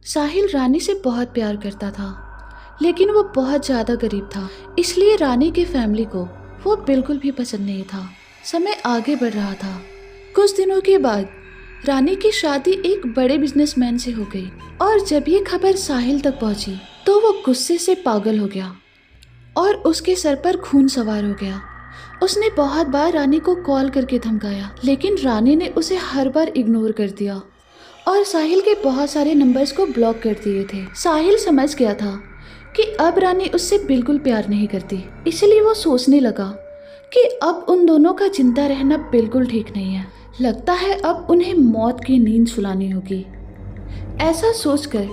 साहिल रानी से बहुत प्यार करता था, लेकिन वो बहुत ज़्यादा गरीब था, इसलिए रानी की फैमिली को वो बिल्कुल भी पसंद नहीं था। समय आगे बढ़ रहा था। कुछ दिनों के बाद रानी की शादी एक बड़े बिजनेसमैन से हो गई और जब ये खबर साहिल तक पहुंची तो वो गुस्से से पागल हो गया और उसके सर पर खून सवार हो गया। उसने बहुत बार रानी को कॉल करके धमकाया, लेकिन रानी ने उसे हर बार इग्नोर कर दिया और साहिल के बहुत सारे नंबर्स को ब्लॉक कर दिए थे। साहिल समझ गया था कि अब रानी उससे बिल्कुल प्यार नहीं करती, इसलिए वो सोचने लगा कि अब उन दोनों का जिंदा रहना बिल्कुल ठीक नहीं है। लगता है अब उन्हें मौत की नींद सुलानी होगी। ऐसा सोचकर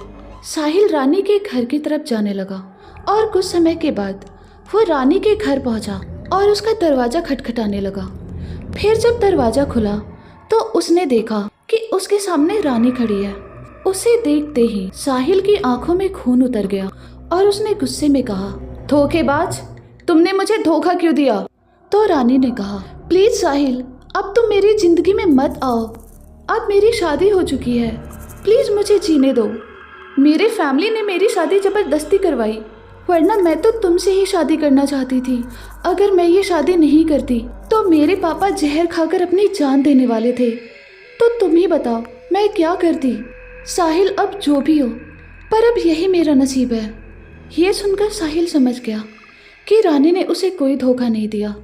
साहिल रानी के घर की तरफ जाने लगा और कुछ समय के बाद वो रानी के घर पहुंचा और उसका दरवाज़ा खटखटाने लगा। फिर जब दरवाज़ा खुला तो उसने देखा कि उसके सामने रानी खड़ी है। उसे देखते ही साहिल की आंखों में खून उतर गया और उसने गुस्से में कहा, धोखेबाज, तुमने मुझे धोखा क्यों दिया? तो रानी ने कहा, प्लीज साहिल, अब तुम मेरी जिंदगी में मत आओ। अब मेरी शादी हो चुकी है, प्लीज मुझे जीने दो। मेरे फैमिली ने मेरी शादी जबरदस्ती करवाई, वरना मैं तो तुमसे ही शादी करना चाहती थी। अगर मैं ये शादी नहीं करती तो मेरे पापा जहर खाकर अपनी जान देने वाले थे। तो तुम ही बताओ मैं क्या करती? साहिल, अब जो भी हो, पर अब यही मेरा नसीब है। ये सुनकर साहिल समझ गया कि रानी ने उसे कोई धोखा नहीं दिया,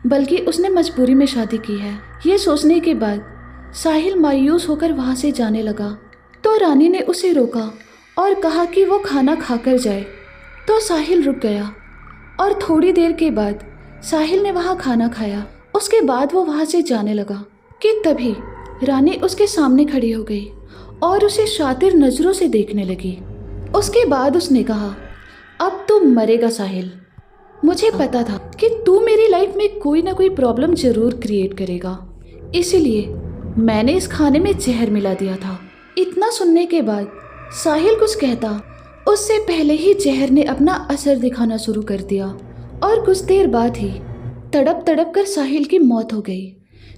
बल्कि उसने मजबूरी में शादी की है। ये सोचने के बाद साहिल मायूस होकर वहाँ से जाने लगा। तो रानी ने उसे रोका और कहा कि वो खाना खाकर जाए। तो साहिल रुक गया और थोड़ी देर के बाद साहिल ने वहाँ खाना खाया। उसके बाद वो वहाँ से जाने लगा कि तभी रानी उसके सामने खड़ी हो गई और उसे शातिर नज़रों से देखने लगी। उसके बाद उसने कहा, अब तू मरेगा साहिल। मुझे पता था कि तू मेरी लाइफ में कोई ना कोई प्रॉब्लम ज़रूर क्रिएट करेगा, इसीलिए मैंने इस खाने में जहर मिला दिया था। इतना सुनने के बाद साहिल कुछ कहता उससे पहले ही जहर ने अपना असर दिखाना शुरू कर दिया और कुछ देर बाद ही तड़प तड़प कर साहिल की मौत हो गई।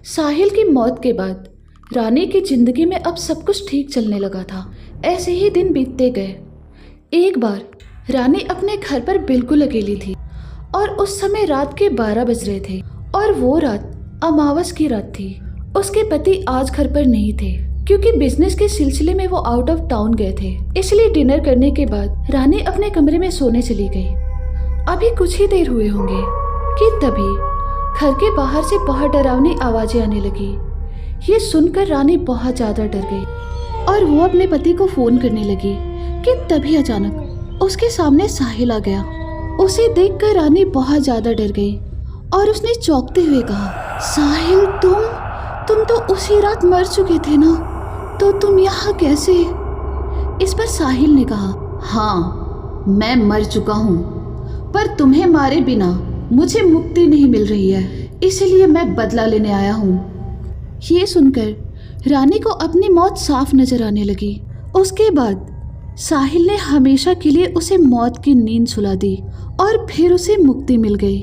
साहिल की मौत के बाद रानी की जिंदगी में अब सब कुछ ठीक चलने लगा था। ऐसे ही दिन बीतते गए। एक बार रानी अपने घर पर बिल्कुल अकेली थी और उस समय रात के 12 बज रहे थे और वो रात अमावस की रात थी। उसके पति आज घर पर नहीं थे क्योंकि बिजनेस के सिलसिले में वो आउट ऑफ टाउन गए थे। इसलिए डिनर करने के बाद रानी अपने कमरे में सोने चली गई। अभी कुछ ही देर हुए होंगे कि तभी घर के बाहर से बहुत डरावनी आवाजें आने लगी। ये सुनकर रानी बहुत ज्यादा डर गई और वो अपने पति को फोन करने लगी कि तभी अचानक उसके सामने साहिल आ गया। उसे देखकर रानी बहुत ज्यादा डर गई और उसने चौंकते हुए कहा, साहिल, तुम तो उसी रात मर चुके थे ना, तो तुम यहाँ कैसे? इस पर साहिल ने कहा, हाँ, मैं मर चुका हूँ, पर तुम्हें मारे बिना मुझे मुक्ति नहीं मिल रही है, इसलिए मैं बदला लेने आया हूँ। ये सुनकर रानी को अपनी मौत साफ नजर आने लगी। उसके बाद साहिल ने हमेशा के लिए उसे मौत की नींद सुला दी और फिर उसे मुक्ति मिल गई।